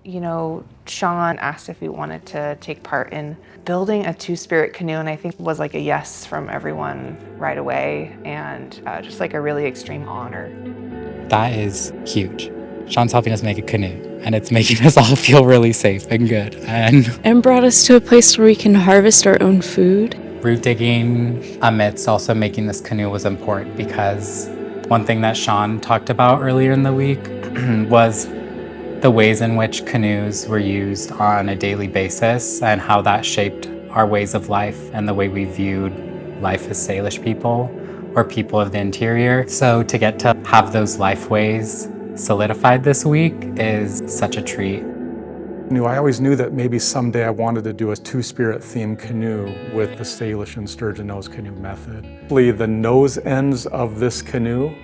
Shawn asked if we wanted to take part in building a two-spirit canoe, and I think it was like a yes from everyone right away, and just like a really extreme honor. That is huge. Shawn's helping us make a canoe, and it's making us all feel really safe and good. And brought us to a place where we can harvest our own food. Root digging amidst also making this canoe was important because one thing that Shawn talked about earlier in the week was the ways in which canoes were used on a daily basis and how that shaped our ways of life and the way we viewed life as Salish people or people of the interior. So to get to have those life ways solidified this week is such a treat. I always knew that maybe someday I wanted to do a two-spirit themed canoe with the Salishan Sturgeon nose canoe method. The nose ends of this canoe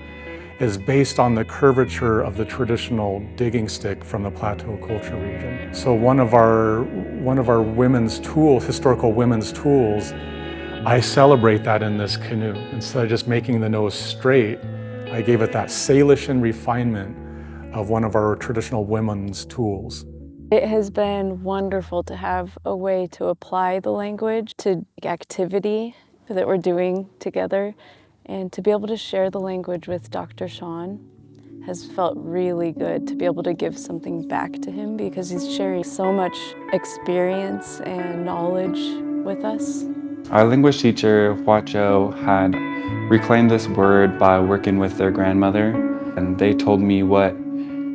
is based on the curvature of the traditional digging stick from the Plateau Culture region. So one of our women's tools, historical women's tools, I celebrate that in this canoe. Instead of just making the nose straight, I gave it that Salishan refinement of one of our traditional women's tools. It has been wonderful to have a way to apply the language to activity that we're doing together, and to be able to share the language with Dr. Shawn has felt really good, to be able to give something back to him because he's sharing so much experience and knowledge with us. Our language teacher, Huacho, had reclaimed this word by working with their grandmother, and they told me what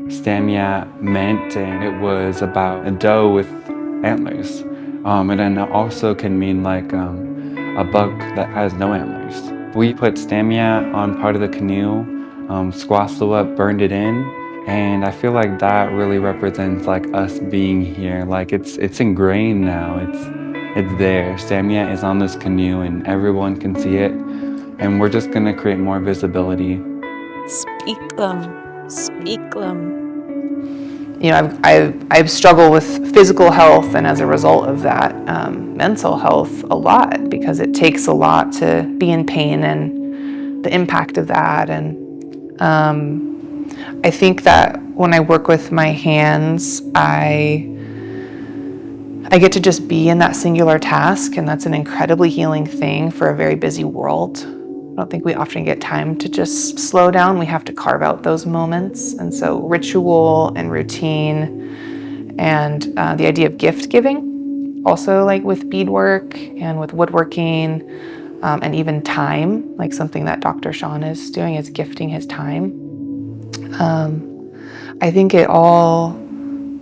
Stamia meant, and it was about a doe with antlers. And then it also can mean like a buck that has no antlers. We put Stamia on part of the canoe, squash blew up, burned it in, and I feel like that really represents like us being here. Like it's ingrained now. It's there. Stamia is on this canoe, and everyone can see it, and we're just gonna create more visibility. Speak them. Speak them. I've struggled with physical health, and as a result of that, mental health a lot, because it takes a lot to be in pain and the impact of that. And I think that when I work with my hands, I get to just be in that singular task, and that's an incredibly healing thing for a very busy world. I don't think we often get time to just slow down. We have to carve out those moments. And so ritual and routine and the idea of gift giving, also like with beadwork and with woodworking, and even time, like something that Dr. Shawn is doing is gifting his time. I think it all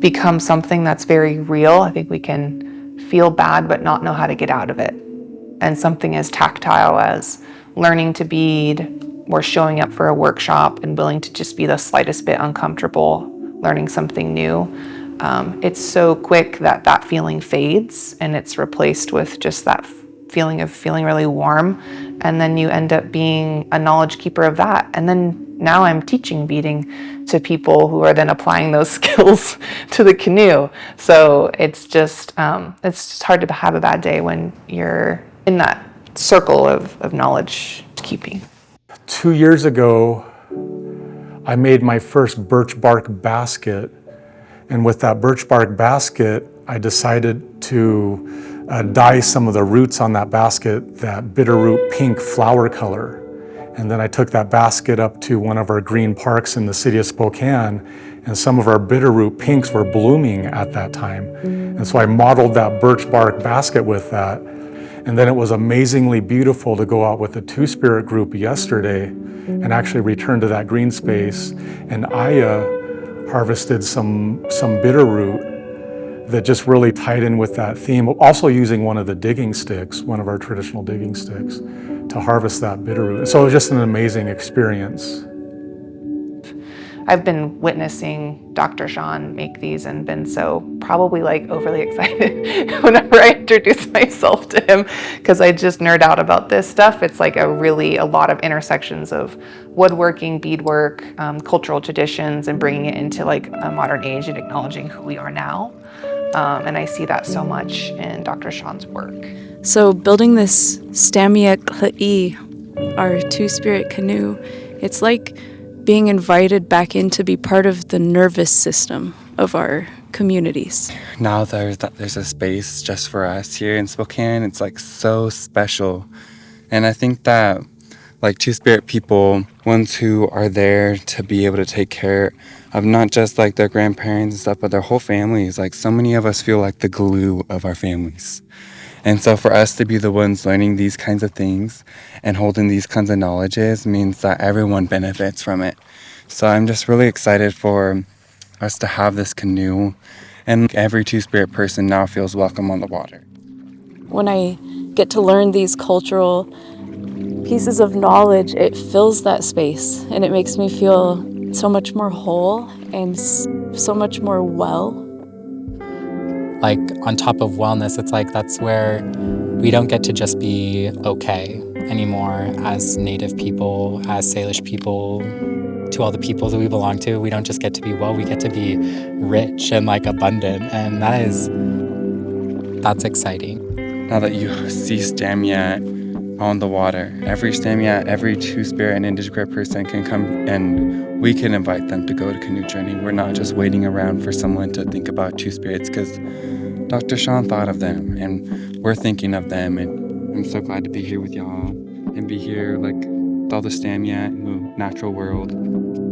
becomes something that's very real. I think we can feel bad but not know how to get out of it. And something as tactile as learning to bead or showing up for a workshop and willing to just be the slightest bit uncomfortable, learning something new. It's so quick that that feeling fades, and it's replaced with just that feeling of feeling really warm. And then you end up being a knowledge keeper of that. And then now I'm teaching beading to people who are then applying those skills to the canoe. So it's just hard to have a bad day when you're in that circle of knowledge keeping. 2 years ago, I made my first birch bark basket. And with that birch bark basket, I decided to dye some of the roots on that basket that bitterroot pink flower color. And then I took that basket up to one of our green parks in the city of Spokane, and some of our bitterroot pinks were blooming at that time. And so I modeled that birch bark basket with that. And then it was amazingly beautiful to go out with the two-spirit group yesterday and actually return to that green space. And Aya harvested some bitterroot that just really tied in with that theme, also using one of the digging sticks, one of our traditional digging sticks, to harvest that bitterroot. So it was just an amazing experience. I've been witnessing Dr. Shawn make these and been so probably like overly excited whenever I introduce myself to him, because I just nerd out about this stuff. It's like a lot of intersections of woodworking, beadwork, cultural traditions, and bringing it into like a modern age and acknowledging who we are now. And I see that so much in Dr. Shawn's work. So building this Stamia Kla'i, our two-spirit canoe, it's like being invited back in to be part of the nervous system of our communities. Now there's a space just for us here in Spokane. It's like so special. And I think that like Two-Spirit people, ones who are there to be able to take care of not just like their grandparents and stuff, but their whole families. Like so many of us feel like the glue of our families. And so for us to be the ones learning these kinds of things and holding these kinds of knowledges means that everyone benefits from it. So I'm just really excited for us to have this canoe, and every Two-Spirit person now feels welcome on the water. When I get to learn these cultural pieces of knowledge, it fills that space and it makes me feel so much more whole and so much more well. Like on top of wellness, it's like that's where we don't get to just be okay anymore as Native people, as Salish people, to all the peoples that we belong to. We don't just get to be well, we get to be rich and like abundant, and that's exciting. Now that you see Stamyat on the water, every Stamyat, every Two-Spirit and Indigiqueer person can come and we can invite them to go to Canoe Journey. We're not just waiting around for someone to think about Two-Spirits, because Dr. Shawn thought of them and we're thinking of them, and I'm so glad to be here with y'all and be here like with all the Stamyat in the natural world.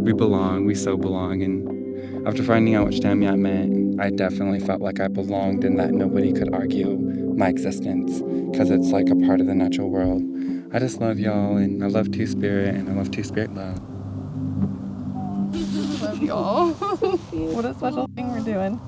We belong, we so belong, and after finding out what Stamyat meant, I definitely felt like I belonged and that nobody could argue my existence because it's like a part of the natural world. I just love y'all, and I love Two-Spirit, and I love Two-Spirit love. Love y'all. What a special thing we're doing.